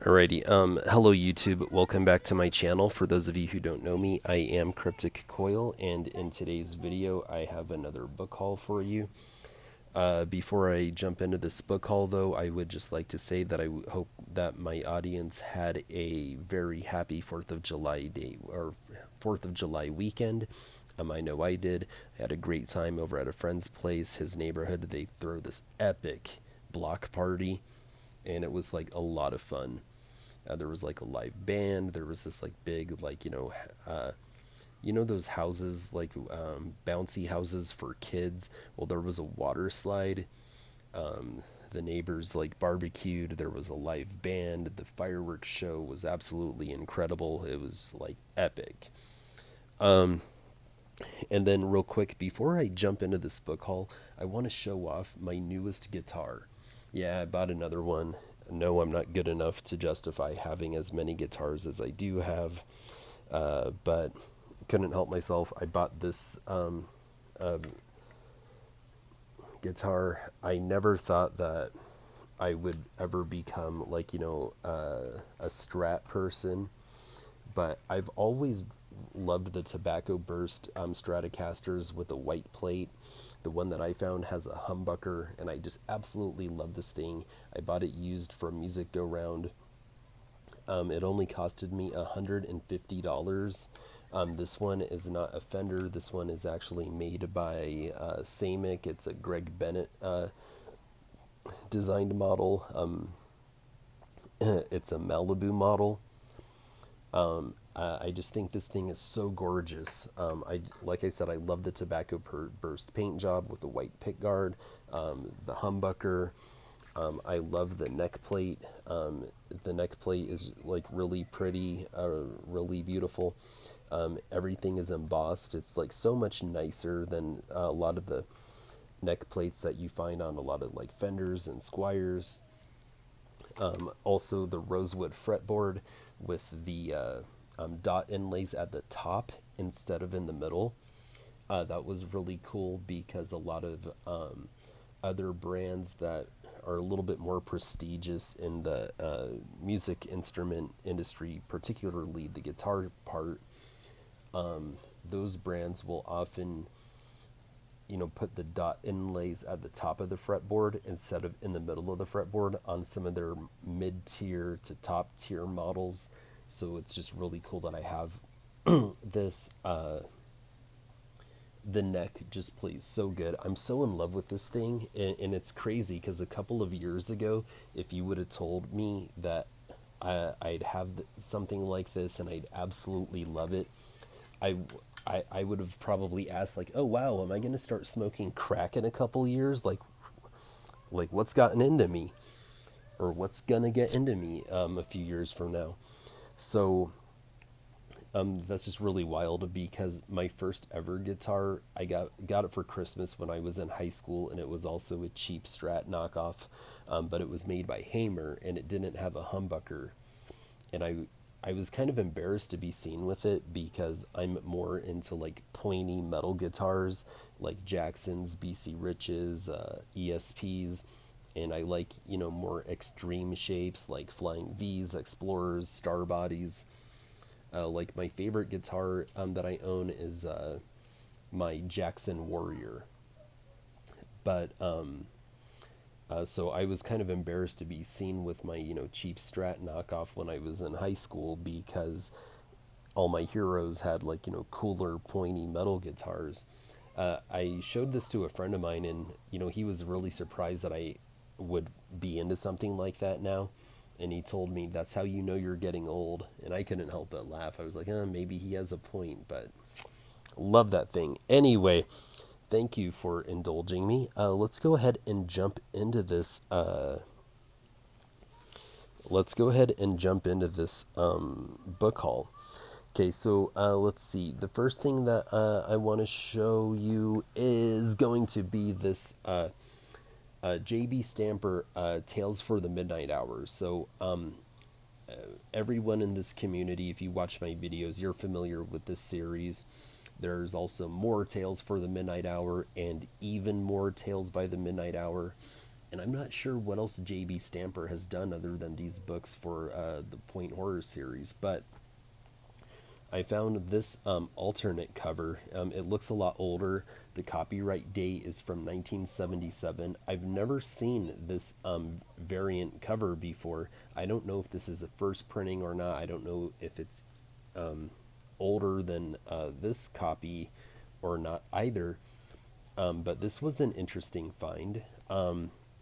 Alrighty, hello YouTube, welcome back to my channel. For those of you who don't know me, I am Cryptic Coil, and in today's video I have another book haul for you. Before I jump into this book haul though, I would just like to say that I hope that my audience had a very happy 4th of July day, or 4th of July weekend. I know I did. I had a great time over at a friend's place, his neighborhood. They throw this epic block party, and it was like a lot of fun. There was like a live band. There was this like big like those houses like bouncy houses for kids. Well, there was a water slide. The neighbors like barbecued. There was a live band. The fireworks show was absolutely incredible. It was like epic. And then real quick before I jump into this book haul, I want to show off my newest guitar. Yeah, I bought another one. No, I'm not good enough to justify having as many guitars as I do have, but couldn't help myself. I bought this guitar. I never thought that I would ever become like, a Strat person, but I've always loved the Tobacco Burst Stratocasters with a white plate. The one that I found has a humbucker, and I just absolutely love this thing. I bought it used for a music go round. It only costed me $150. This one is not a Fender. This one is actually made by Samick. It's a Greg Bennett designed model. It's a Malibu model. I just think this thing is so gorgeous. Like I said, I love the Tobacco Burst paint job with the white pick guard, the humbucker. I love the neck plate. The neck plate is like really pretty, really beautiful. Everything is embossed. It's like so much nicer than a lot of the neck plates that you find on a lot of like Fenders and Squires. Also the rosewood fretboard with the dot inlays at the top instead of in the middle. That was really cool because a lot of other brands that are a little bit more prestigious in the music instrument industry, particularly the guitar part, those brands will often put the dot inlays at the top of the fretboard instead of in the middle of the fretboard on some of their mid-tier to top-tier models. So it's just really cool that I have this. The neck just plays so good. I'm so in love with this thing, and it's crazy because a couple of years ago, if you would have told me that I'd have something like this and I'd absolutely love it, I, I would have probably asked like, oh wow, am I gonna start smoking crack in a couple years? Like what's gotten into me, or what's gonna get into me a few years from now? So that's just really wild because my first ever guitar, I got it for Christmas when I was in high school, and it was also a cheap Strat knockoff, but it was made by Hamer, and it didn't have a humbucker, and I was kind of embarrassed to be seen with it because I'm more into like pointy metal guitars like Jacksons, BC Riches, ESPs, and I like more extreme shapes like Flying V's, Explorers, Star Bodies. Like my favorite guitar that I own is my Jackson Warrior. But so I was kind of embarrassed to be seen with my cheap Strat knockoff when I was in high school because all my heroes had like cooler pointy metal guitars. I showed this to a friend of mine, and he was really surprised that I would be into something like that now. And he told me, that's how you know you're getting old. And I couldn't help but laugh. I was like, maybe he has a point, but love that thing. Anyway, thank you for indulging me. Let's go ahead and jump into this. Book haul. Okay, so let's see. The first thing that I want to show you is going to be this JB Stamper Tales for the Midnight Hour. So everyone in this community, if you watch my videos, you're familiar with this series. There's also more Tales for the Midnight Hour and even more Tales by the Midnight Hour. And I'm not sure what else J.B. Stamper has done other than these books for the Point Horror series, but I found this alternate cover. It looks a lot older. The copyright date is from 1977. I've never seen this variant cover before. I don't know if this is a first printing or not. I don't know if it's older than this copy or not either. But this was an interesting find.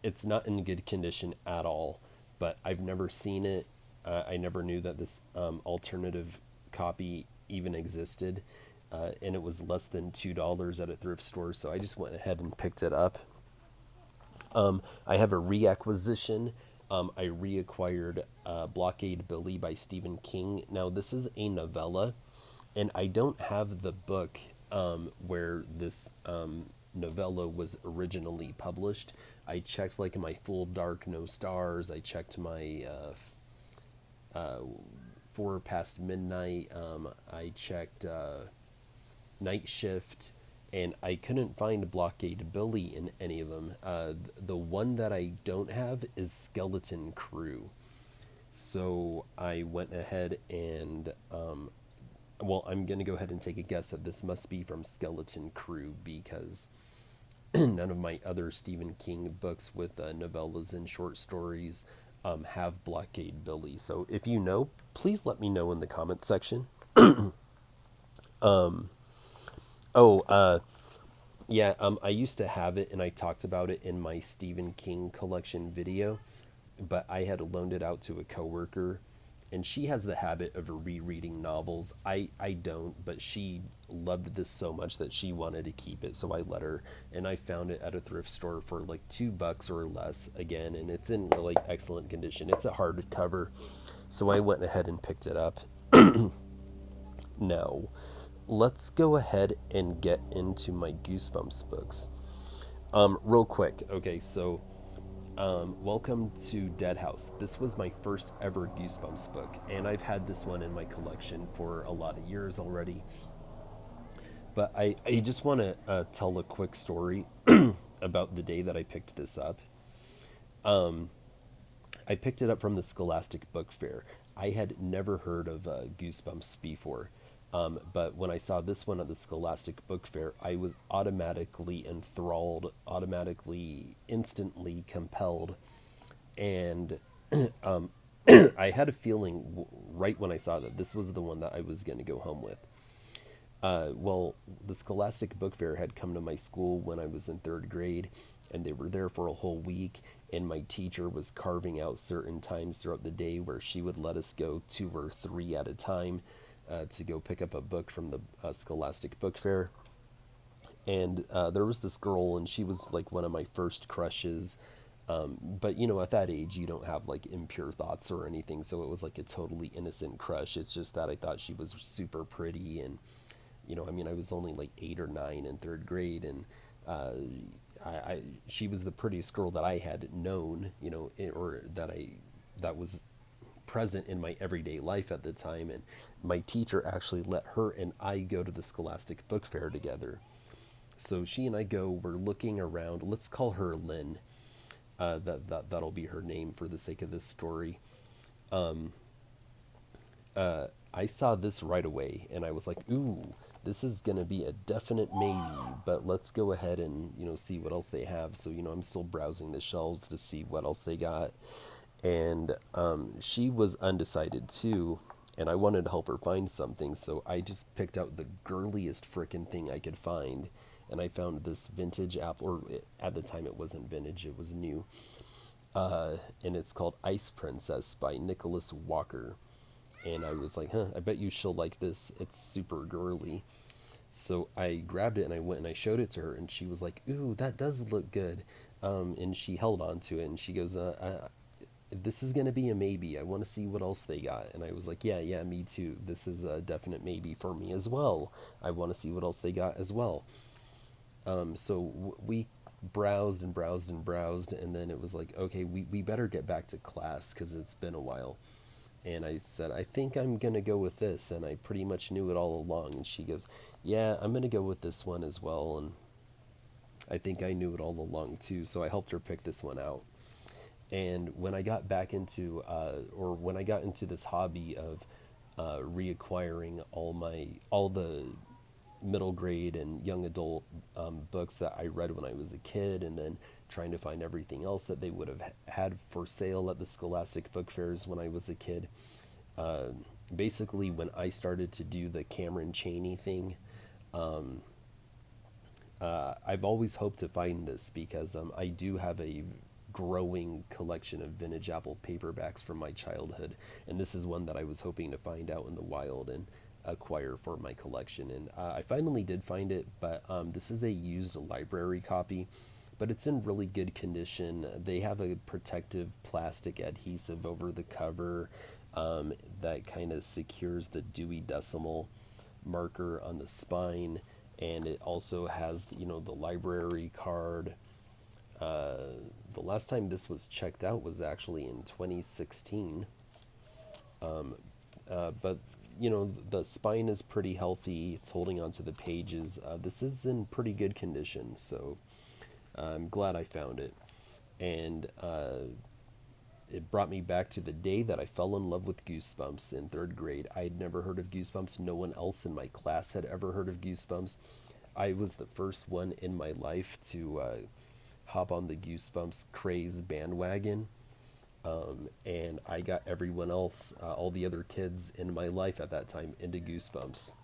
It's not in good condition at all, but I've never seen it. I never knew that this alternative copy even existed, and it was less than $2 at a thrift store, so I just went ahead and picked it up. I have a reacquisition. I reacquired Blockade Billy by Stephen King. Now, this is a novella, and I don't have the book where this novella was originally published. I checked like my Full Dark No Stars. I checked my Four Past Midnight. I checked Night Shift, and I couldn't find Blockade Billy in any of them. The one that I don't have is Skeleton Crew. So I went ahead and, well, I'm going to go ahead and take a guess that this must be from Skeleton Crew because none of my other Stephen King books with novellas and short stories have Blockade Billy. So if you know, please let me know in the comment section. Oh, yeah, I used to have it and I talked about it in my Stephen King collection video, but I had loaned it out to a coworker and she has the habit of rereading novels. I don't, but she loved this so much that she wanted to keep it, so I let her, and I found it at a thrift store for like $2 or less again, and it's in like excellent condition. It's a hardcover, so I went ahead and picked it up. Now, let's go ahead and get into my Goosebumps books. Real quick, okay, so welcome to Dead House. This was my first ever Goosebumps book, and I've had this one in my collection for a lot of years already. But I just want to tell a quick story about the day that I picked this up. I picked it up from the Scholastic Book Fair. I had never heard of Goosebumps before. But when I saw this one at the Scholastic Book Fair, I was automatically enthralled, automatically, instantly compelled. And I had a feeling right when I saw that this was the one that I was going to go home with. Well, the Scholastic Book Fair had come to my school when I was in third grade, and they were there for a whole week. And my teacher was carving out certain times throughout the day where she would let us go 2 or 3 at a time to go pick up a book from the Scholastic Book Fair. And there was this girl, and she was like one of my first crushes. But you know, at that age, you don't have like impure thoughts or anything, so it was like a totally innocent crush. It's just that I thought she was super pretty, and I mean, I was only like 8 or 9 in third grade, and uh, she was the prettiest girl that I had known, or that was present in my everyday life at the time. And my teacher actually let her and I go to the Scholastic Book Fair together. So she and I go, we're looking around. Let's call her Lynn. That'll be her name for the sake of this story. I saw this right away, and I was like, "Ooh, this is gonna be a definite maybe." But let's go ahead and see what else they have. So I'm still browsing the shelves to see what else they got, and she was undecided too, and I wanted to help her find something. So I just picked out the girliest frickin' thing I could find, and I found this vintage apple. Or at the time, it wasn't vintage; it was new. And it's called Ice Princess by Nicholas Walker. And I was like, I bet you she'll like this. It's super girly. So I grabbed it and I went and I showed it to her, and she was like, ooh, that does look good. And she held on to it and she goes, this is going to be a maybe. I want to see what else they got. And I was like, yeah, me too. This is a definite maybe for me as well. I want to see what else they got as well. So we browsed and browsed and browsed, and then it was like, okay, we better get back to class because it's been a while. And I said, I think I'm going to go with this. And I pretty much knew it all along. And she goes, yeah, I'm going to go with this one as well. And I think I knew it all along too, so I helped her pick this one out. And when I got back into, or when I got into this hobby of reacquiring all the middle grade and young adult books that I read when I was a kid, and then trying to find everything else that they would have had for sale at the Scholastic book fairs when I was a kid. Uh, Basically, when I started to do the Cameron Chaney thing, I've always hoped to find this because I do have a growing collection of vintage Apple paperbacks from my childhood, and this is one that I was hoping to find out in the wild and acquire for my collection. And I finally did find it, but this is a used library copy, but it's in really good condition. They have a protective plastic adhesive over the cover that kind of secures the Dewey Decimal marker on the spine, and it also has the library card. The last time this was checked out was actually in 2016. But the spine is pretty healthy. It's holding onto the pages. This is in pretty good condition, so I'm glad I found it. And it brought me back to the day that I fell in love with Goosebumps in third grade. I had never heard of Goosebumps. No one else in my class had ever heard of Goosebumps. I was the first one in my life to hop on the Goosebumps craze bandwagon. And I got everyone else, all the other kids in my life at that time, into Goosebumps.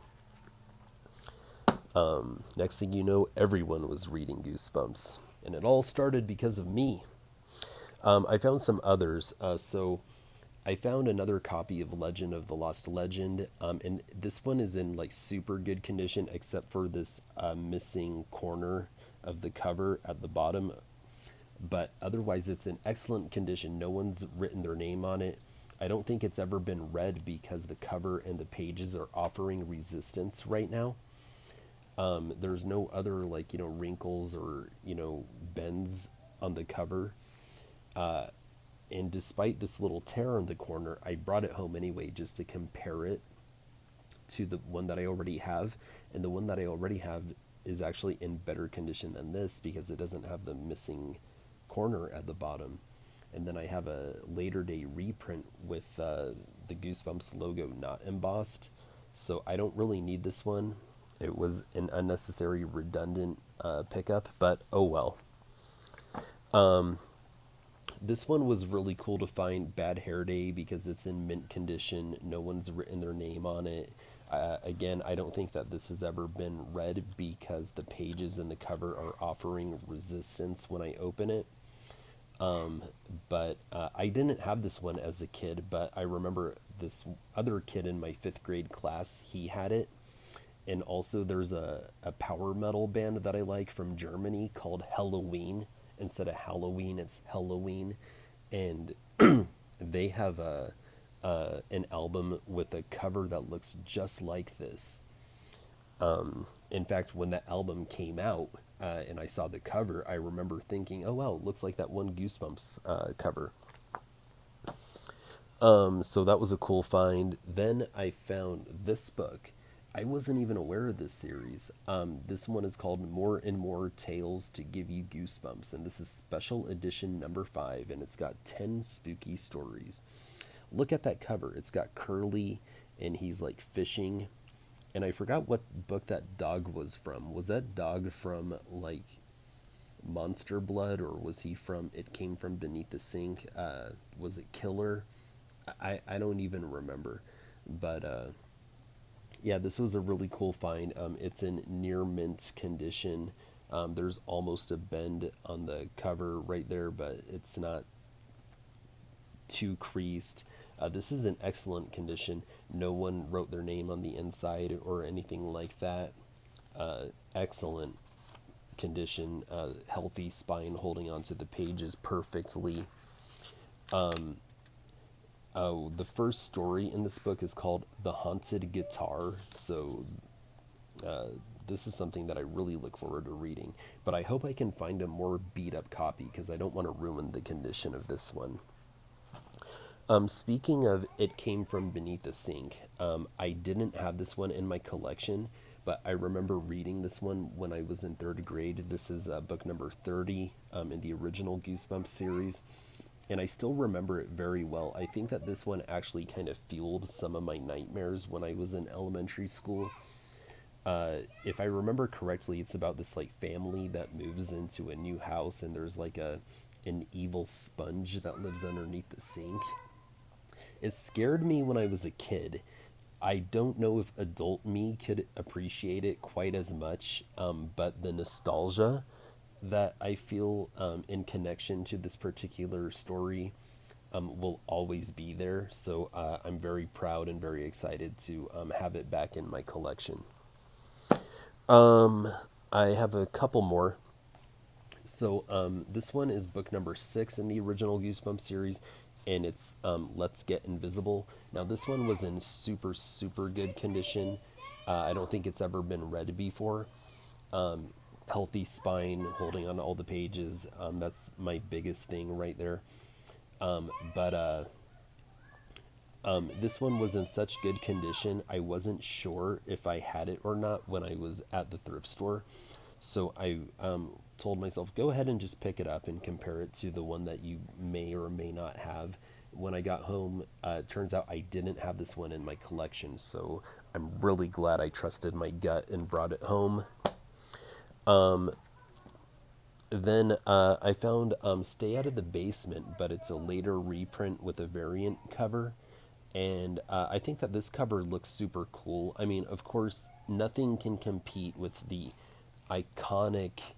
Next thing you know, everyone was reading Goosebumps. And it all started because of me. I found some others. So I found another copy of Legend of the Lost Legend, and this one is in like super good condition, except for this missing corner of the cover at the bottom. But otherwise, it's in excellent condition. No one's written their name on it. I don't think it's ever been read because the cover and the pages are offering resistance right now. There's no other like wrinkles or bends on the cover. And despite this little tear in the corner, I brought it home anyway just to compare it to the one that I already have. And the one that I already have is actually in better condition than this because it doesn't have the missing corner at the bottom. And then I have a later day reprint with the Goosebumps logo not embossed. So I don't really need this one. It was an unnecessary, redundant pickup, but oh well. This one was really cool to find, Bad Hair Day, because it's in mint condition. No one's written their name on it. Again, I don't think that this has ever been read because the pages and the cover are offering resistance when I open it. But I didn't have this one as a kid, but I remember this other kid in my fifth grade class, he had it. And also, there's a power metal band that I like from Germany called Halloween. Instead of Halloween, it's Halloween. And they have an album with a cover that looks just like this. In fact, when that album came out and I saw the cover, I remember thinking, oh, wow, it looks like that one Goosebumps cover. So that was a cool find. Then I found this book. I wasn't even aware of this series. This one is called More and More Tales to Give You Goosebumps, and this is special edition number 5, and it's got 10 spooky stories. Look at that cover. It's got Curly, and he's like fishing. And I forgot what book that dog was from. Was that dog from like Monster Blood, or was he from It Came From Beneath the Sink? Was it Killer? I don't even remember. But yeah, this was a really cool find. It's in near mint condition. There's almost a bend on the cover right there, but it's not too creased. This is in excellent condition. No one wrote their name on the inside or anything like that. Excellent condition. Healthy spine holding onto the pages perfectly. Oh, the first story in this book is called The Haunted Guitar. So uh, this is something that I really look forward to reading. But I hope I can find a more beat up copy because I don't want to ruin the condition of this one. Speaking of It Came From Beneath the Sink, I didn't have this one in my collection, but I remember reading this one when I was in third grade. This is book number 30 in the original Goosebumps series, and I still remember it very well. I think that this one actually kind of fueled some of my nightmares when I was in elementary school. If I remember correctly, it's about this like family that moves into a new house, and there's like a an evil sponge that lives underneath the sink. It scared me when I was a kid. I don't know if adult me could appreciate it quite as much, but the nostalgia that I feel in connection to this particular story will always be there. So I'm very proud and very excited to have it back in my collection. Um, I have a couple more. So this one is book number 6 in the original Goosebumps series, and it's Let's Get Invisible. Now this one was in super super good condition. I don't think it's ever been read before. Healthy spine, holding on to all the pages. That's my biggest thing right there. But this one was in such good condition, I wasn't sure if I had it or not when I was at the thrift store. So I told myself, go ahead and just pick it up and compare it to the one that you may or may not have. When I got home, it turns out I didn't have this one in my collection. So I'm really glad I trusted my gut and brought it home. Then I found Stay Out of the Basement, but it's a later reprint with a variant cover. And I think that this cover looks super cool. I mean, of course, nothing can compete with the iconic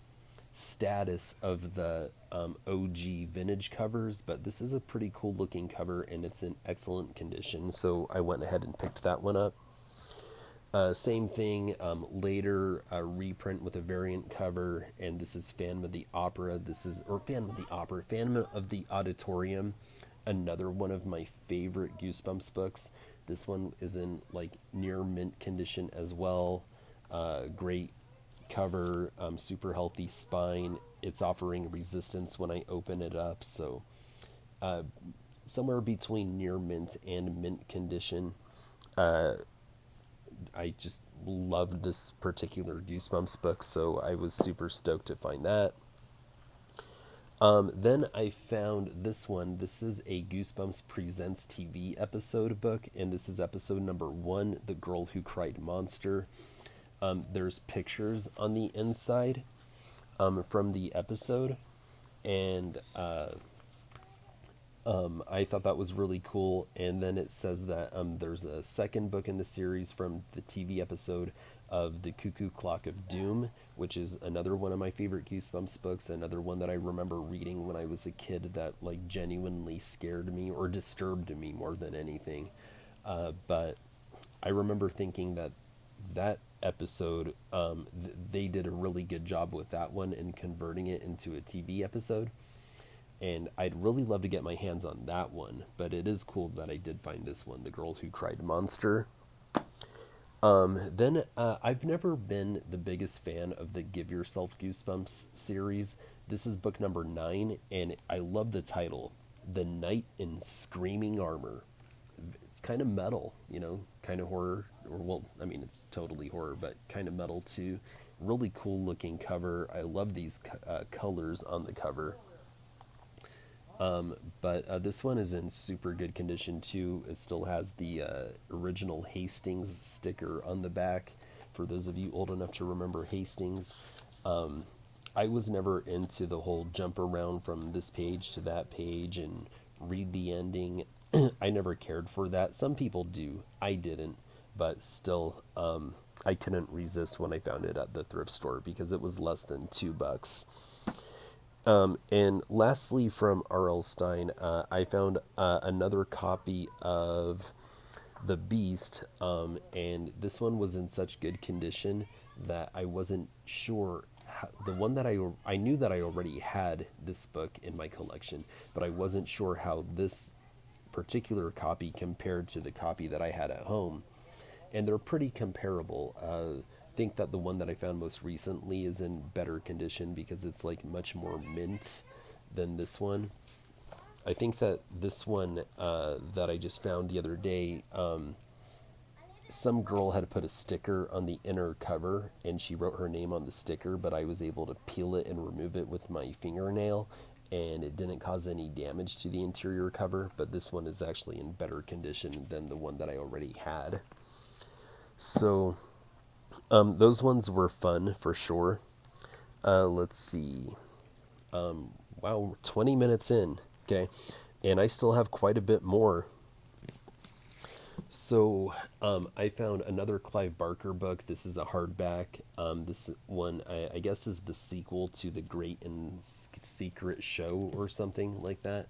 status of the OG vintage covers, but this is a pretty cool looking cover and it's in excellent condition. So I went ahead and picked that one up. Same thing, later reprint with a variant cover, and this is Phantom of the Opera. This is, or Phantom of the Opera, Phantom of the Auditorium, another one of my favorite Goosebumps books. This one is in like near mint condition as well. Great cover, super healthy spine. It's offering resistance when I open it up, so somewhere between near mint and mint condition. I just loved this particular Goosebumps book, so I was super stoked to find that. Then I found this one. This is a Goosebumps Presents TV episode book, and this is episode number 1, The Girl Who Cried Monster. There's pictures on the inside from the episode, and I thought that was really cool. And then it says that there's a second book in the series from the TV episode of The Cuckoo Clock of Doom, which is another one of my favorite Goosebumps books, another one that I remember reading when I was a kid that like genuinely scared me or disturbed me more than anything. But I remember thinking that that episode, they did a really good job with that one and converting it into a TV episode. And I'd really love to get my hands on that one, but it is cool that I did find this one, The Girl Who Cried Monster. Then I've never been the biggest fan of the Give Yourself Goosebumps series. This is book number 9, and I love the title, The Knight in Screaming Armor. It's kind of metal, you know, kind of horror, or well, I mean, it's totally horror, but kind of metal too. Really cool looking cover. I love these colors on the cover. But this one is in super good condition too. It still has the original Hastings sticker on the back. For those of you old enough to remember Hastings, I was never into the whole jump around from this page to that page and read the ending. I never cared for that. Some people do. I didn't. But still, I couldn't resist when I found it at the thrift store because it was less than $2. And lastly, from R.L. Stein, I found another copy of The Beast, and this one was in such good condition that I wasn't sure. The one that I knew that I already had this book in my collection, but I wasn't sure how this particular copy compared to the copy that I had at home, and they're pretty comparable. I think that the one that I found most recently is in better condition because it's like much more mint than this one. I think that this one that I just found the other day some girl had put a sticker on the inner cover and she wrote her name on the sticker, but I was able to peel it and remove it with my fingernail, and it didn't cause any damage to the interior cover. But this one is actually in better condition than the one that I already had. So those ones were fun for sure. Let's see. Wow, we're 20 minutes in. Okay. And I still have quite a bit more. So I found another Clive Barker book. This is a hardback. This one, I guess, is the sequel to The Great and Secret Show or something like that.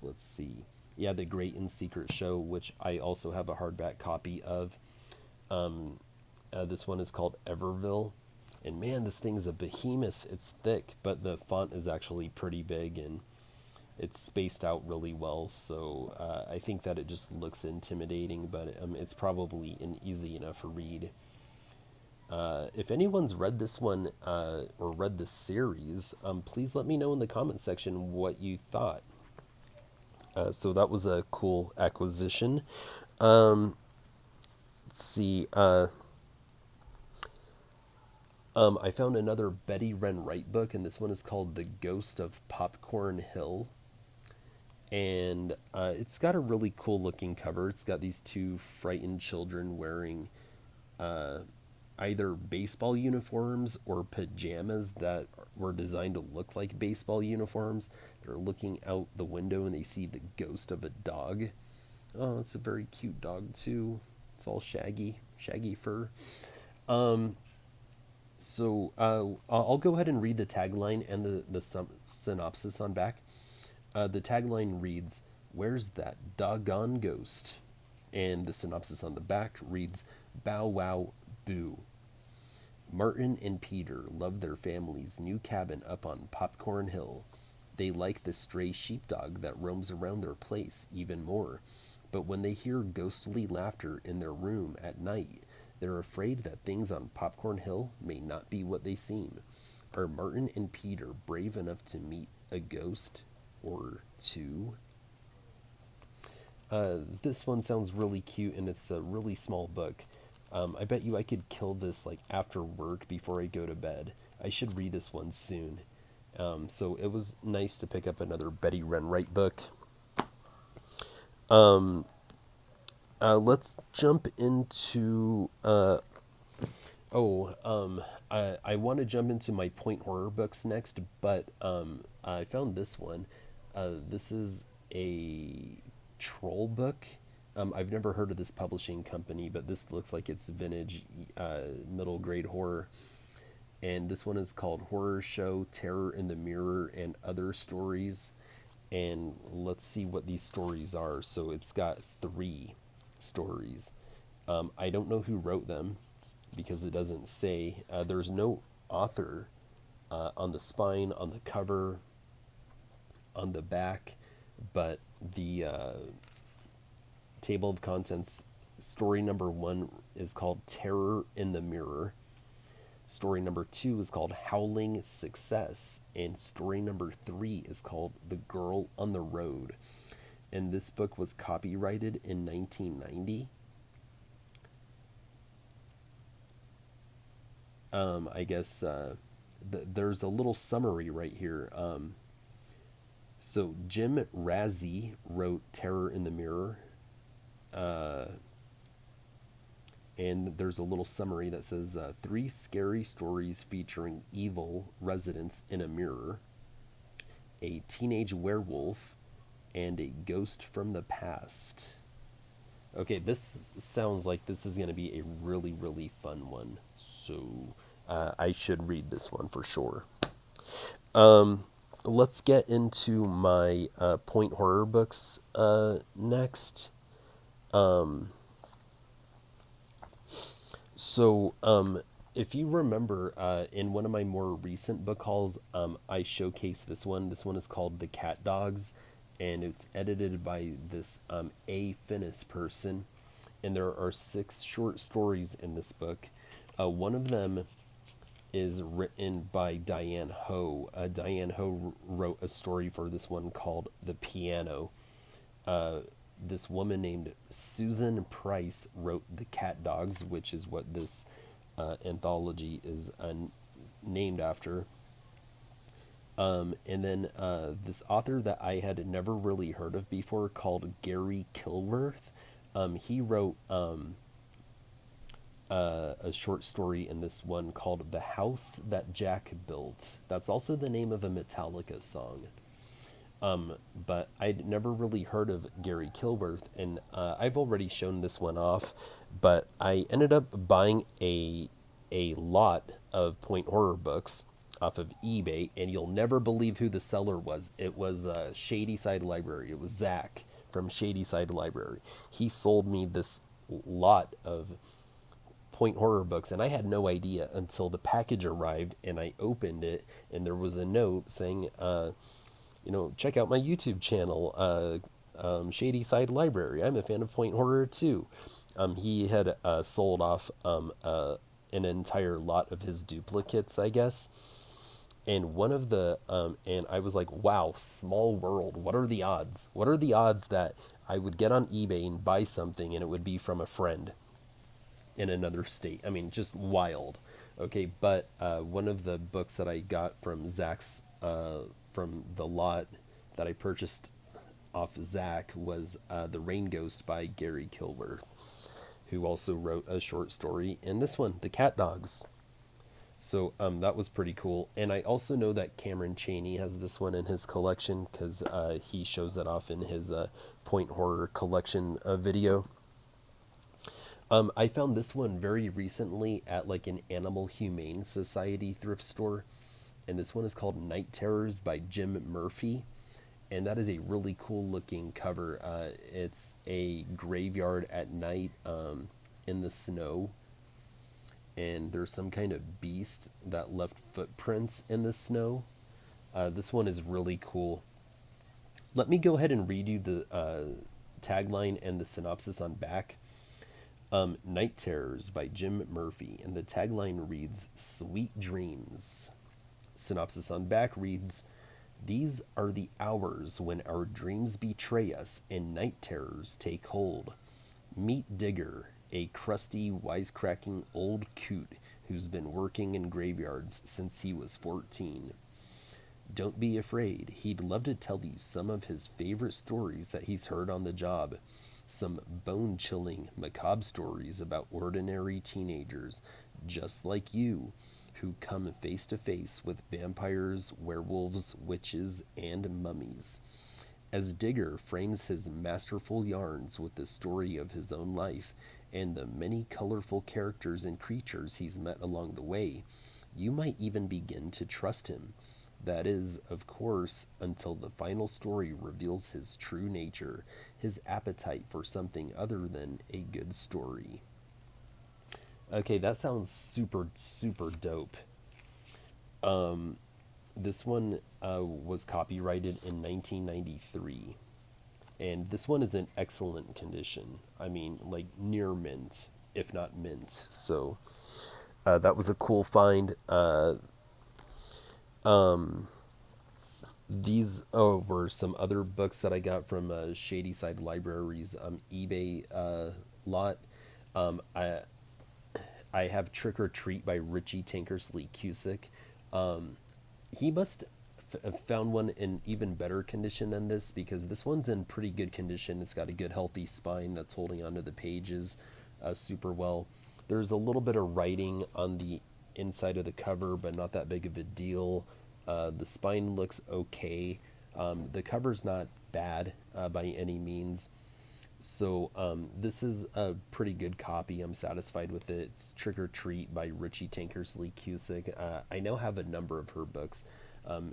Let's see. Yeah, The Great and Secret Show, which I also have a hardback copy of. This one is called Everville. And man, this thing's a behemoth. It's thick, but the font is actually pretty big and it's spaced out really well. So I think that it just looks intimidating, but it's probably an easy enough read. If anyone's read this one or read this series, please let me know in the comment section what you thought. So that was a cool acquisition. Let's see. I found another Betty Wren Wright book, and this one is called The Ghost of Popcorn Hill. And it's got a really cool looking cover. It's got these two frightened children wearing either baseball uniforms or pajamas that were designed to look like baseball uniforms. They're looking out the window and they see the ghost of a dog. Oh, it's a very cute dog too. It's all shaggy fur. So I'll go ahead and read the tagline and the synopsis on back. The tagline reads, "Where's that doggone ghost?" And the synopsis on the back reads, "Bow wow boo." Martin and Peter love their family's new cabin up on Popcorn Hill. They like the stray sheepdog that roams around their place even more. But when they hear ghostly laughter in their room at night, they're afraid that things on Popcorn Hill may not be what they seem. Are Martin and Peter brave enough to meet a ghost or two? This one sounds really cute, and it's a really small book. I bet you I could kill this like after work before I go to bed. I should read this one soon. So it was nice to pick up another Betty Wren Wright book. Let's jump into. I want to jump into my point horror books next, but I found this one. This is a troll book. I've never heard of this publishing company, but this looks like it's vintage middle grade horror. And this one is called Horror Show, Terror in the Mirror, and Other Stories. And let's see what these stories are. So it's got 3 stories. I don't know who wrote them because it doesn't say. There's no author on the spine, on the cover, on the back, but the table of contents, story number 1 is called Terror in the Mirror. Story number 2 is called Howling Success. And story number 3 is called The Girl on the Road. And this book was copyrighted in 1990. I guess there's a little summary right here. So Jim Razzie wrote Terror in the Mirror. And there's a little summary that says 3 scary stories featuring evil residents in a mirror, a teenage werewolf, and a ghost from the past. Okay, this sounds like this is going to be a really, really fun one. So I should read this one for sure. Let's get into my point horror books next. So, if you remember, in one of my more recent book hauls, I showcased this one. This one is called The Cat Dogs, and it's edited by this A. Finnis person. And there are 6 short stories in this book. One of them is written by Diane Ho. Diane Ho wrote a story for this one called The Piano. this woman named Susan Price wrote The Cat Dogs, which is what this anthology is named after. And then this author that I had never really heard of before called Gary Kilworth, he wrote a short story in this one called The House That Jack Built. That's also the name of a Metallica song. But I'd never really heard of Gary Kilworth, and I've already shown this one off, but I ended up buying a lot of point horror books off of eBay, and you'll never believe who the seller was. It was Shady Side Library. It was Zach from Shady Side Library. He sold me this lot of point horror books, and I had no idea until the package arrived and I opened it, and there was a note saying, check out my YouTube channel, Shady Side Library. I'm a fan of point horror too. He had sold off an entire lot of his duplicates, I guess. And one of the, and I was like, wow, small world. What are the odds? What are the odds that I would get on eBay and buy something and it would be from a friend in another state? I mean, just wild. Okay, but one of the books that I got from Zach's, from the lot that I purchased off Zach was The Rain Ghost by Gary Kilworth, who also wrote a short story in this one, The Cat Dogs. So that was pretty cool. And I also know that Cameron Chaney has this one in his collection because he shows it off in his point horror collection video. I found this one very recently at like an Animal Humane Society thrift store. And this one is called Night Terrors by Jim Murphy. And that is a really cool looking cover. It's a graveyard at night in the snow. And there's some kind of beast that left footprints in the snow. This one is really cool. Let me go ahead and read you the tagline and the synopsis on back. Night Terrors by Jim Murphy. And the tagline reads, Sweet Dreams. Synopsis on back reads, These are the hours when our dreams betray us and night terrors take hold. Meet Digger, a crusty, wisecracking old coot who's been working in graveyards since he was 14. Don't be afraid. He'd love to tell you some of his favorite stories that he's heard on the job. Some bone-chilling, macabre stories about ordinary teenagers, just like you, who come face to face with vampires, werewolves, witches, and mummies. As Digger frames his masterful yarns with the story of his own life and the many colorful characters and creatures he's met along the way, you might even begin to trust him. That is, of course, until the final story reveals his true nature, his appetite for something other than a good story. Okay, that sounds super, super dope. This one was copyrighted in 1993. And this one is in excellent condition. I mean, like near mint, if not mint. So that was a cool find. These were some other books that I got from Shady Side Library's eBay lot. I have Trick or Treat by Richie Tankersley Cusick. He must have found one in even better condition than this, because this one's in pretty good condition. It's got a good healthy spine that's holding onto the pages super well. There's a little bit of writing on the inside of the cover, but not that big of a deal. The spine looks okay. The cover's not bad by any means. So this is a pretty good copy. I'm satisfied with it. It's Trick or Treat by Richie Tankersley Cusick. I now have a number of her books.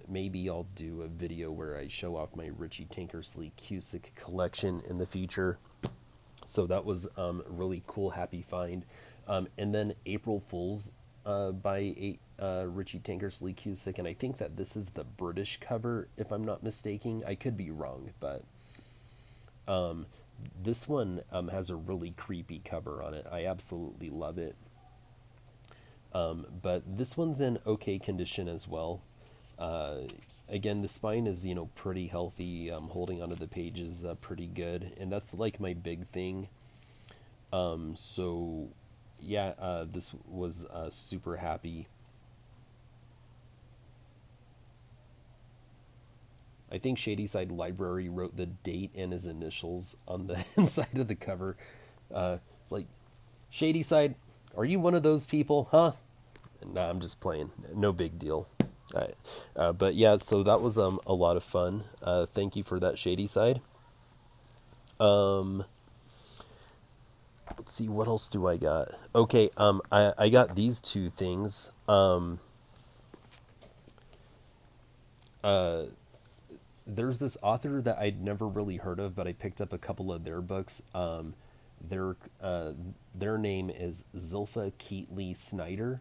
Maybe I'll do a video where I show off my Richie Tankersley Cusick collection in the future. So that was a really cool, happy find. And then April Fools by Richie Tankersley Cusick. And I think that this is the British cover, if I'm not mistaken. I could be wrong, but this one has a really creepy cover on it. I absolutely love it. But this one's in okay condition as well. Again, the spine is, pretty healthy. Holding onto the page is pretty good, and that's like my big thing. So yeah, this was super happy. I think Shadyside Library wrote the date and his initials on the inside of the cover. Like, Shadyside, are you one of those people, huh? Nah, I'm just playing. No big deal. But yeah, so that was a lot of fun. Thank you for that, Shadyside. Um, let's see, what else do I got? Okay, I got these two things. There's this author that I'd never really heard of, but I picked up a couple of their books. Their uh, their name is Zilpha Keatley Snyder,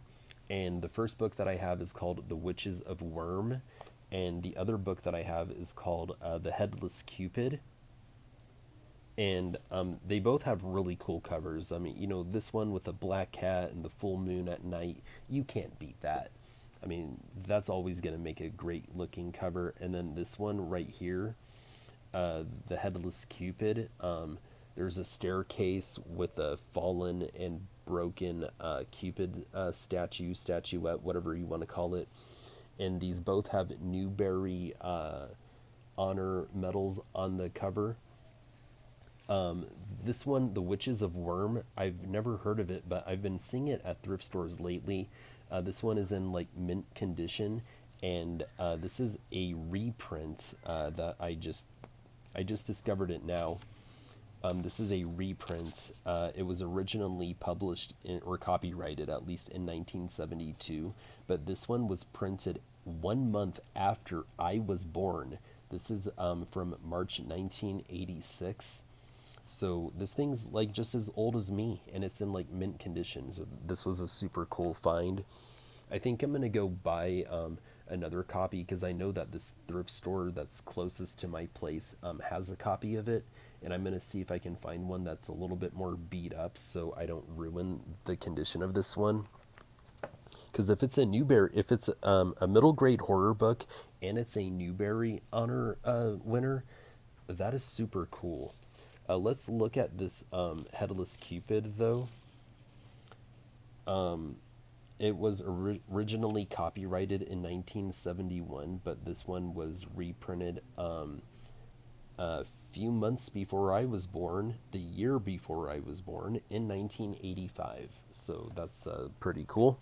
and the first book that I have is called The Witches of Worm, and the other book that I have is called The Headless Cupid. And they both have really cool covers. I mean, this one with the black cat and the full moon at night, you can't beat that. I mean, that's always going to make a great looking cover. And then this one right here, the Headless Cupid, there's a staircase with a fallen and broken Cupid statuette, whatever you want to call it. And these both have Newbery honor medals on the cover. This one, The Witches of Worm, I've never heard of it, but I've been seeing it at thrift stores lately. This one is in like mint condition, and this is a reprint that I just discovered it now. This is a reprint. It was originally published or copyrighted at least in 1972, but this one was printed 1 month after I was born. This is from March 1986. So this thing's like just as old as me, and it's in like mint condition. So this was a super cool find. I think I'm gonna go buy another copy because I know that this thrift store that's closest to my place has a copy of it, and I'm gonna see if I can find one that's a little bit more beat up so I don't ruin the condition of this one. Because if it's a middle grade horror book and it's a Newbery honor winner, that is super cool. Let's look at this Headless Cupid, though. It was originally copyrighted in 1971, but this one was reprinted a few months before I was born, the year before I was born, in 1985. So that's pretty cool.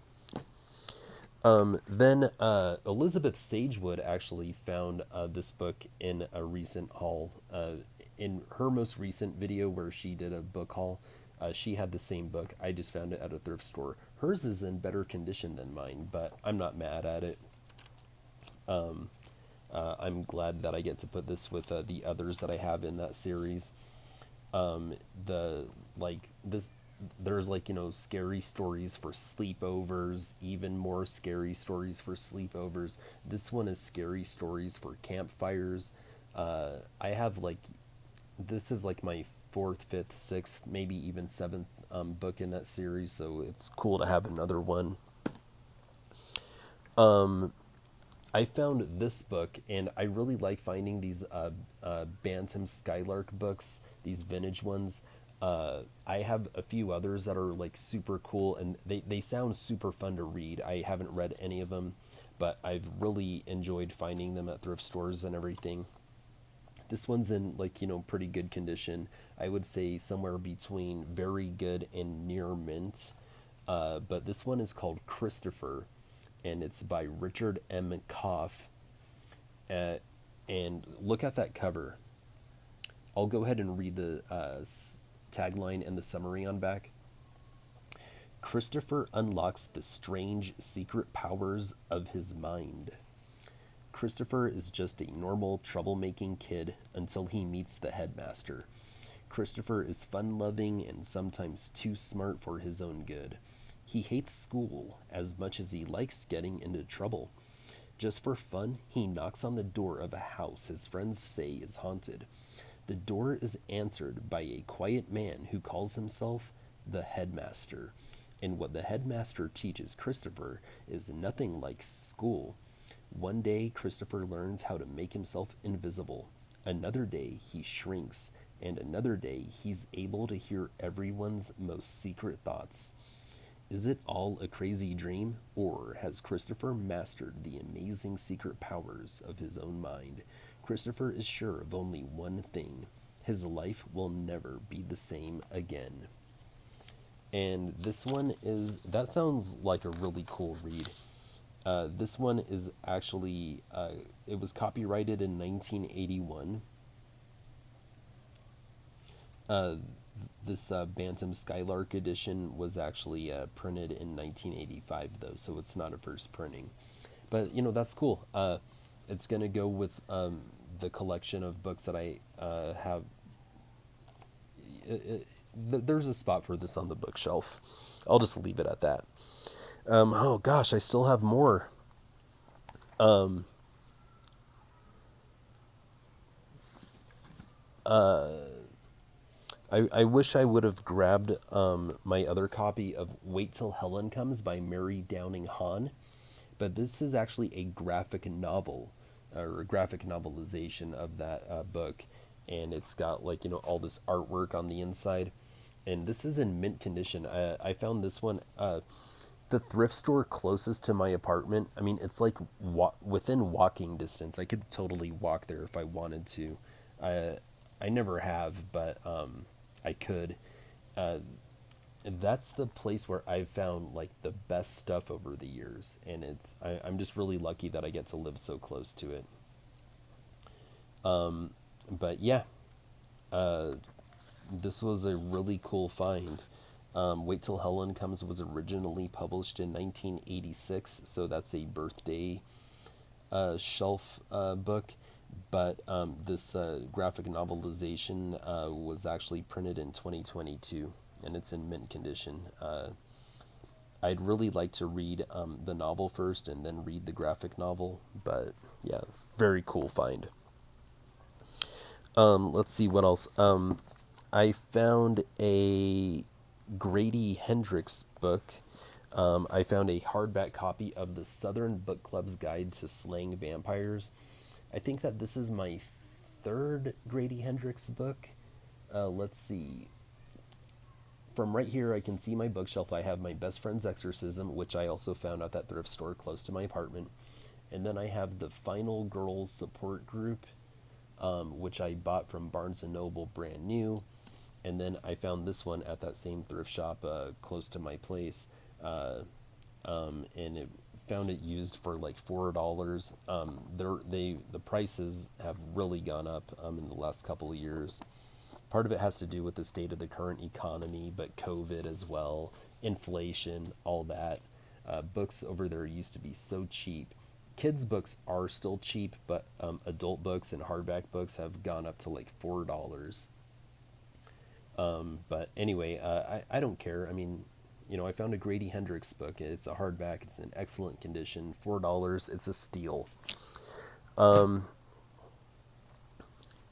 Then Elizabeth Sagewood actually found this book in a recent haul. In her most recent video where she did a book haul, she had the same book. I just found it at a thrift store. Hers is in better condition than mine, but I'm not mad at it. I'm glad that I get to put this with the others that I have in that series. The like this There's like scary stories for sleepovers, even more scary stories for sleepovers. This one is scary stories for campfires. I have like This is like my fourth, fifth, sixth, maybe even seventh book in that series, so it's cool to have another one. I found this book, and I really like finding these Bantam Skylark books, these vintage ones. I have a few others that are like super cool, and they sound super fun to read. I haven't read any of them, but I've really enjoyed finding them at thrift stores and everything. This one's in like, pretty good condition. I would say somewhere between very good and near mint. But this one is called Christopher, and it's by Richard M. Koff. Uh, and look at that cover. I'll go ahead and read the tagline and the summary on back. Christopher unlocks the strange secret powers of his mind. Christopher is just a normal, troublemaking kid until he meets the headmaster. Christopher is fun loving and sometimes too smart for his own good. He hates school as much as he likes getting into trouble. Just for fun, he knocks on the door of a house his friends say is haunted. The door is answered by a quiet man who calls himself the headmaster. And what the headmaster teaches Christopher is nothing like school. One day, Christopher learns how to make himself invisible. Another day, he shrinks. And another day, he's able to hear everyone's most secret thoughts. Is it all a crazy dream, or has Christopher mastered the amazing secret powers of his own mind? Christopher is sure of only one thing: his life will never be the same again. And this one is, that sounds like a really cool read. This one is actually, it was copyrighted in 1981. Uh, this Bantam Skylark edition was actually printed in 1985, though, so it's not a first printing. But, that's cool. It's going to go with the collection of books that I have. There's a spot for this on the bookshelf. I'll just leave it at that. Oh gosh, I still have more. Um, I wish I would have grabbed my other copy of Wait Till Helen Comes by Mary Downing Hahn, but this is actually a graphic novel, or a graphic novelization of that book, and it's got, like, all this artwork on the inside, and this is in mint condition. I found this one. The thrift store closest to my apartment, I mean, it's like within walking distance. I could totally walk there if I wanted to. I I never have, but I could. Uh, that's the place where I've found like the best stuff over the years, and I'm just really lucky that I get to live so close to it. But yeah, uh, this was a really cool find. Wait Till Helen Comes was originally published in 1986, so that's a birthday shelf book. But this graphic novelization was actually printed in 2022, and it's in mint condition. I'd really like to read the novel first and then read the graphic novel, but yeah, very cool find. Let's see what else. I found a Grady Hendrix book. I found a hardback copy of the Southern Book Club's Guide to Slaying Vampires. I think that this is my third Grady Hendrix book. Let's see. From right here, I can see my bookshelf. I have My Best Friend's Exorcism, which I also found at that thrift store close to my apartment. And then I have the Final Girls Support Group, which I bought from Barnes& and Noble brand new. And then I found this one at that same thrift shop close to my place. And it found it used for like $4. The prices have really gone up in the last couple of years. Part of it has to do with the state of the current economy, but COVID as well, inflation, all that. Books over there used to be so cheap. Kids' books are still cheap, but adult books and hardback books have gone up to like $4. But anyway, I don't care. I mean, I found a Grady Hendrix book. It's a hardback. It's in excellent condition. $4. It's a steal. Um,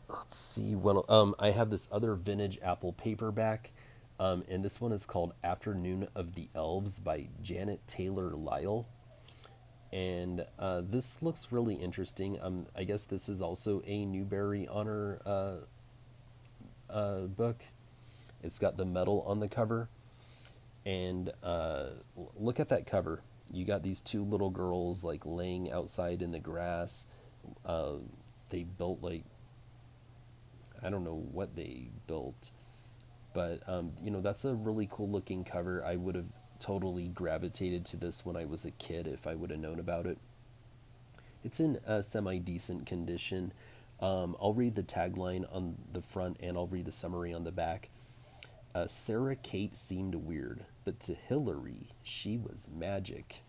let's see what I have this other vintage Apple paperback, and this one is called Afternoon of the Elves by Janet Taylor Lyle. And this looks really interesting. I guess this is also a Newbery Honor book. It's got the medal on the cover. And look at that cover. You got these two little girls like laying outside in the grass. Uh, they built like, I don't know what they built, but that's a really cool looking cover. I would have totally gravitated to this when I was a kid if I would have known about it. It's in a semi decent condition. I'll read the tagline on the front and I'll read the summary on the back. Sarah Kate seemed weird, but to Hillary, she was magic.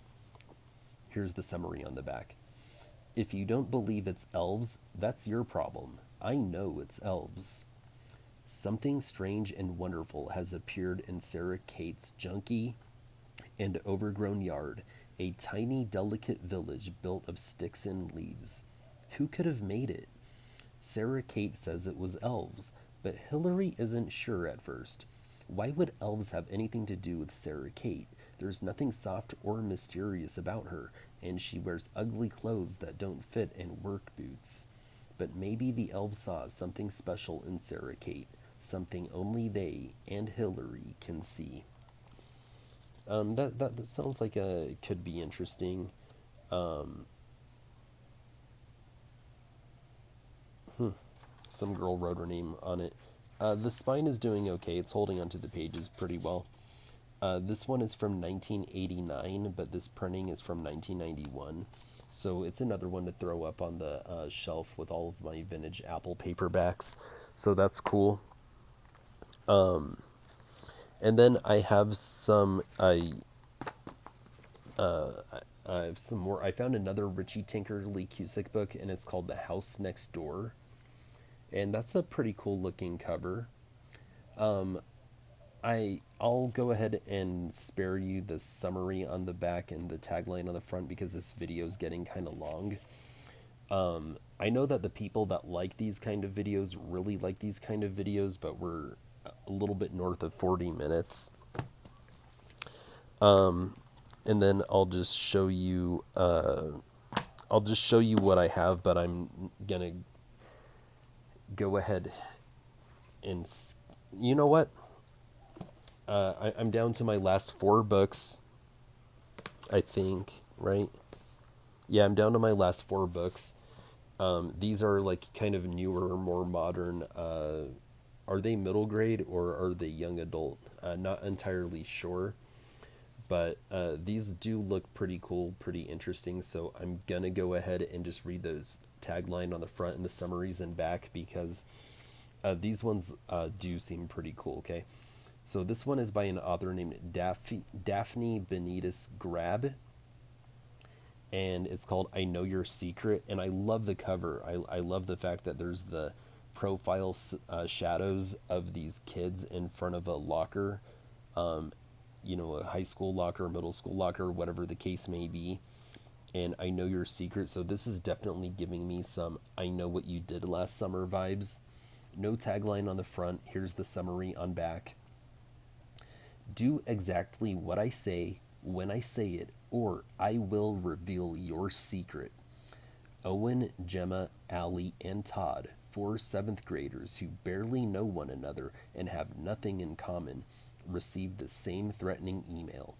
Here's the summary on the back. If you don't believe it's elves, that's your problem. I know it's elves. Something strange and wonderful has appeared in Sarah Kate's junky and overgrown yard, a tiny, delicate village built of sticks and leaves. Who could have made it? Sarah Kate says it was elves, but Hillary isn't sure at first. Why would elves have anything to do with Sarah Kate? There's nothing soft or mysterious about her. and she wears ugly clothes that don't fit and work boots. But maybe the elves saw something special in Sarah Kate, something only they and Hillary can see. That sounds like a could be interesting. Um, some girl wrote her name on it. The spine is doing okay. It's holding onto the pages pretty well. This one is from 1989, but this printing is from 1991. So it's another one to throw up on the shelf with all of my vintage Apple paperbacks. So that's cool. And then I have I have some more. I found another Richie Tinkerly Cusick book, and it's called The House Next Door, and that's a pretty cool looking cover. I'll go ahead and spare you the summary on the back and the tagline on the front because this video is getting kind of long. I know that the people that like these kind of videos really like these kind of videos, but we're a little bit north of 40 minutes. And then I'll just show you what I have, but I'm gonna go ahead and you know what? I'm down to my last four books, I think, right? Yeah, I'm down to my last four books. These are like kind of newer, more modern. Are they middle grade or are they young adult? Not entirely sure, but these do look pretty cool, pretty interesting. So I'm gonna go ahead and just read those tagline on the front and the summaries and back because these ones do seem pretty cool. Okay, so this one is by an author named Daphne Benitez Grab, and it's called I Know Your Secret. And I love the cover. I love the fact that there's the profile shadows of these kids in front of a locker, a high school locker, middle school locker, whatever the case may be. And I Know Your Secret. So this is definitely giving me some I Know What You Did Last Summer vibes. No tagline on the front. Here's the summary on back. Do exactly what I say when I say it, or I will reveal your secret. Owen, Gemma, Allie, and Todd, four seventh graders who barely know one another and have nothing in common, received the same threatening email.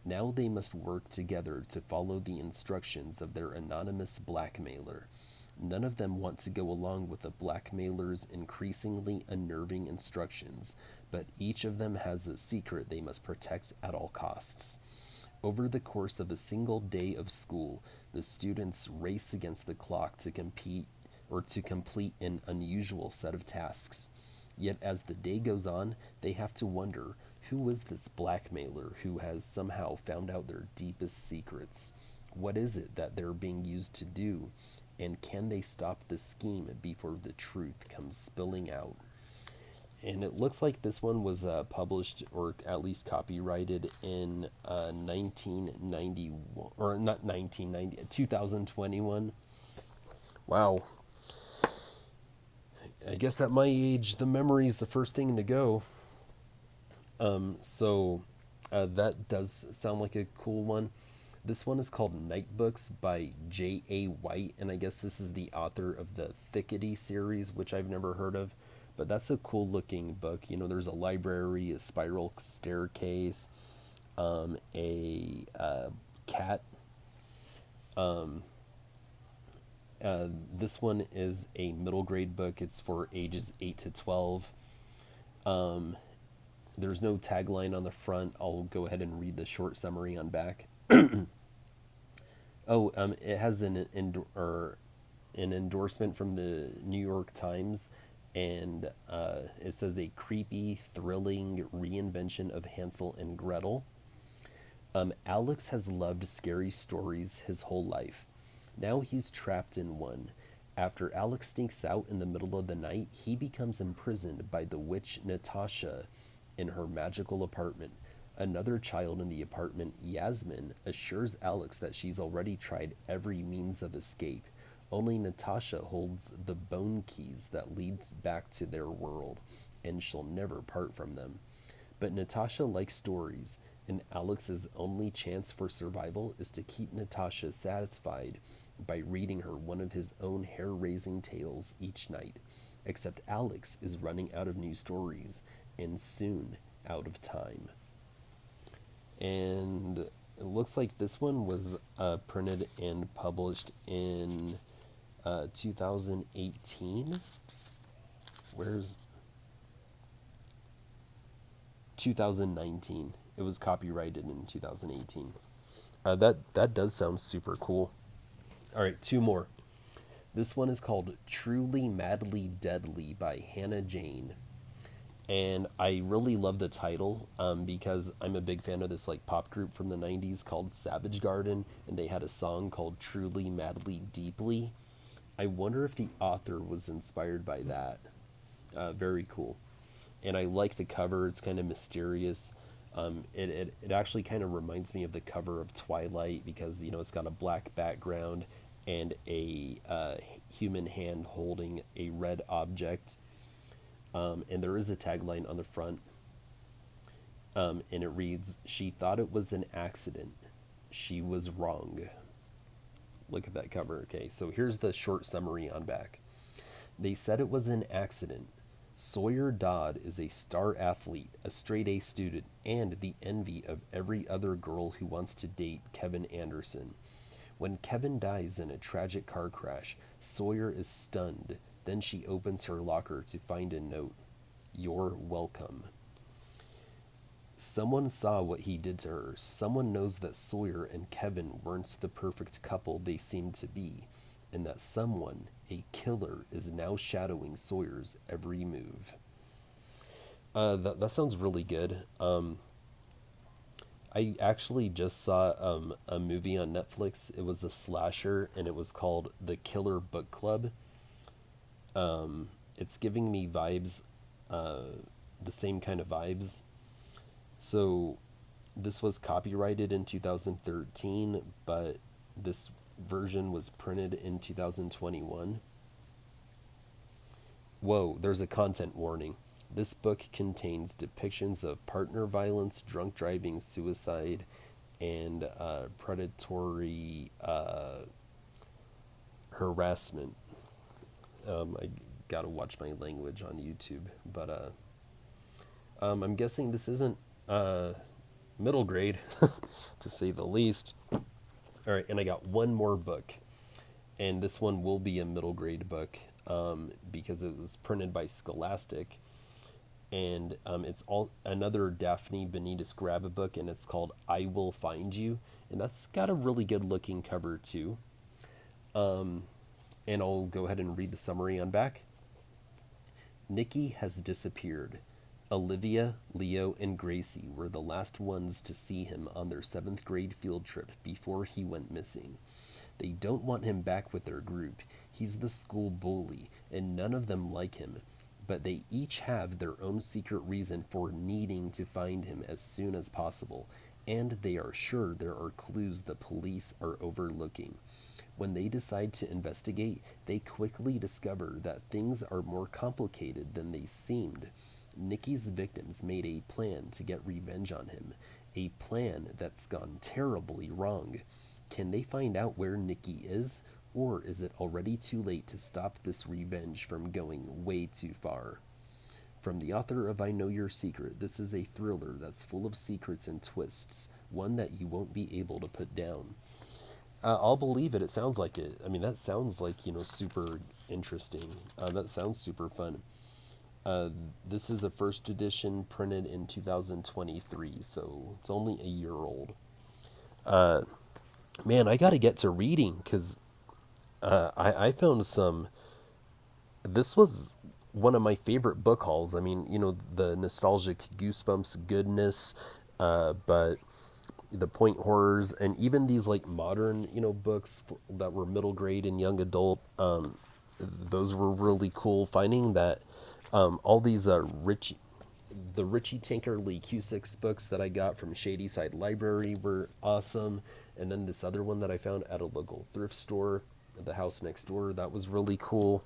Now they must work together to follow the instructions of their anonymous blackmailer. None of them want to go along with the blackmailer's increasingly unnerving instructions, but each of them has a secret they must protect at all costs. Over the course of a single day of school, the students race against the clock to compete or to complete an unusual set of tasks. Yet as the day goes on, they have to wonder, who is this blackmailer who has somehow found out their deepest secrets? What is it that they're being used to do? And can they stop the scheme before the truth comes spilling out? And it looks like this one was published or at least copyrighted in 1991, or not 1990, 2021. Wow. I guess at my age, the memory's the first thing to go. So that does sound like a cool one. This one is called Night Books by J.A. White, and I guess this is the author of the Thickety series, which I've never heard of. But that's a cool looking book. You know, there's a library, a spiral staircase, a cat. This one is a middle grade book. It's for ages 8 to 12. There's no tagline on the front. I'll go ahead and read the short summary on back. It has an endorsement from the New York Times, and it says a creepy, thrilling reinvention of Hansel and Gretel. Alex has loved scary stories his whole life. Now he's trapped in one. After Alex sneaks out in the middle of the night, he becomes imprisoned by the witch Natasha in her magical apartment. Another child in the apartment, Yasmin, assures Alex that she's already tried every means of escape. Only Natasha holds the bone keys that lead back to their world, and she'll never part from them. But Natasha likes stories, and Alex's only chance for survival is to keep Natasha satisfied by reading her one of his own hair raising tales each night. Except Alex is running out of new stories and soon out of time. And it looks like this one was printed and published in 2018. Where's 2019? It was copyrighted in 2018. That does sound super cool. All right, two more. This one is called Truly Madly Deadly by Hannah Jane. And I really love the title because I'm a big fan of this like pop group from the 90s called Savage Garden, and they had a song called Truly Madly Deeply. I wonder if the author was inspired by that. Very cool. And I like the cover. It's kind of mysterious. It actually kind of reminds me of the cover of Twilight because, you know, it's got a black background and a human hand holding a red object. And there is a tagline on the front. And it reads, "She thought it was an accident. She was wrong." Look at that cover. Okay, so here's the short summary on back. They said it was an accident. Sawyer Dodd is a star athlete, a straight A student, and the envy of every other girl who wants to date Kevin Anderson. When Kevin dies in a tragic car crash, Sawyer is stunned. Then she opens her locker to find a note. "You're welcome." Someone saw what he did to her. Someone knows that Sawyer and Kevin weren't the perfect couple they seemed to be, and that someone, a killer, is now shadowing Sawyer's every move. That sounds really good. I actually just saw a movie on Netflix. It was a slasher, and it was called The Killer Book Club. It's giving me vibes, the same kind of vibes. So this was copyrighted in 2013, but this version was printed in 2021. Whoa, there's a content warning. This book contains depictions of partner violence, drunk driving, suicide, and predatory harassment. I gotta watch my language on YouTube, but I'm guessing this isn't middle grade, to say the least. All right, and I got one more book, and this one will be a middle grade book because it was printed by Scholastic, and it's all another Daphne Benitez grab book, and it's called "I Will Find You," and that's got a really good looking cover too. And I'll go ahead and read the summary on back. Nikki has disappeared. Olivia, Leo, and Gracie were the last ones to see him on their 7th grade field trip before he went missing. They don't want him back with their group. He's the school bully, and none of them like him. But they each have their own secret reason for needing to find him as soon as possible, and they are sure there are clues the police are overlooking. When they decide to investigate, they quickly discover that things are more complicated than they seemed. Nikki's victims made a plan to get revenge on him, a plan that's gone terribly wrong. Can they find out where Nikki is, or is it already too late to stop this revenge from going way too far? From the author of I Know Your Secret, this is a thriller that's full of secrets and twists, one that you won't be able to put down. I'll believe it. It sounds like it. I mean, that sounds like, super interesting. That sounds super fun. This is a first edition printed in 2023, so it's only a year old. Man, I got to get to reading because I found some. This was one of my favorite book hauls. I mean, the nostalgic Goosebumps goodness, but the point horrors and even these like modern, books that were middle grade and young adult. Those were really cool. Finding that all these the Richie Tinkerly Q6 books that I got from Shadyside Library were awesome. And then this other one that I found at a local thrift store, the house next door, that was really cool.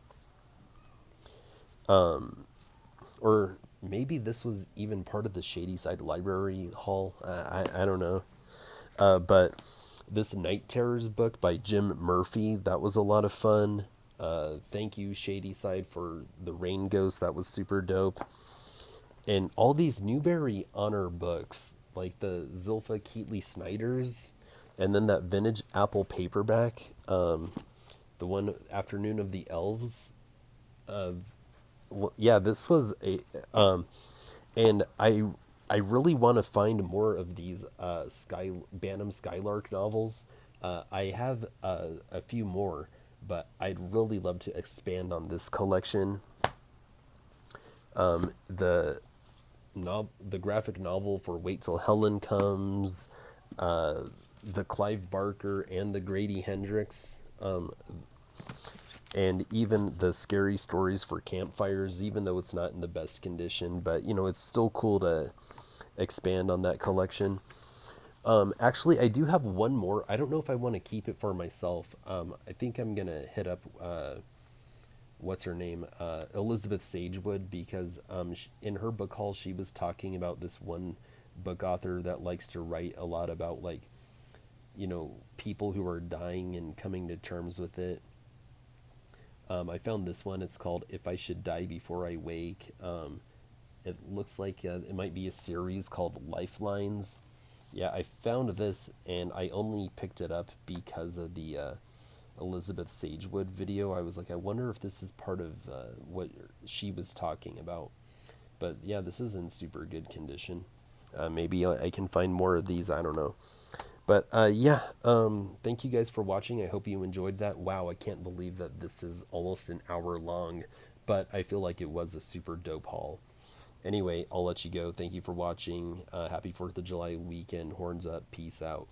Or maybe this was even part of the Shady Side Library Hall. I don't know. But this Night Terrors book by Jim Murphy, that was a lot of fun. Thank you, Shady Side, for the Rain Ghost. That was super dope. And all these Newbery Honor books, like the Zilpha Keatley Snyders, and then that vintage Apple paperback, the one Afternoon of the Elves. Yeah, this was a, and I really want to find more of these Sky Bantam Skylark novels. I have a few more, but I'd really love to expand on this collection. The the graphic novel for Wait Till Helen Comes, the Clive Barker and the Grady Hendrix, and even the scary stories for campfires, even though it's not in the best condition, but it's still cool to expand on that collection. Actually, I do have one more. I don't know if I want to keep it for myself. I think I'm gonna hit up what's her name, Elizabeth Sagewood, because in her book haul she was talking about this one book author that likes to write a lot about like people who are dying and coming to terms with it. I found this one. It's called If I Should Die Before I Wake. It looks like it might be a series called Lifelines. Yeah, I found this and I only picked it up because of the Elizabeth Sagewood video. I was like, I wonder if this is part of what she was talking about. But yeah, this is in super good condition. Maybe I can find more of these. I don't know. But yeah, thank you guys for watching. I hope you enjoyed that. Wow, I can't believe that this is almost an hour long, but I feel like it was a super dope haul. Anyway, I'll let you go. Thank you for watching. Happy 4th of July weekend. Horns up. Peace out.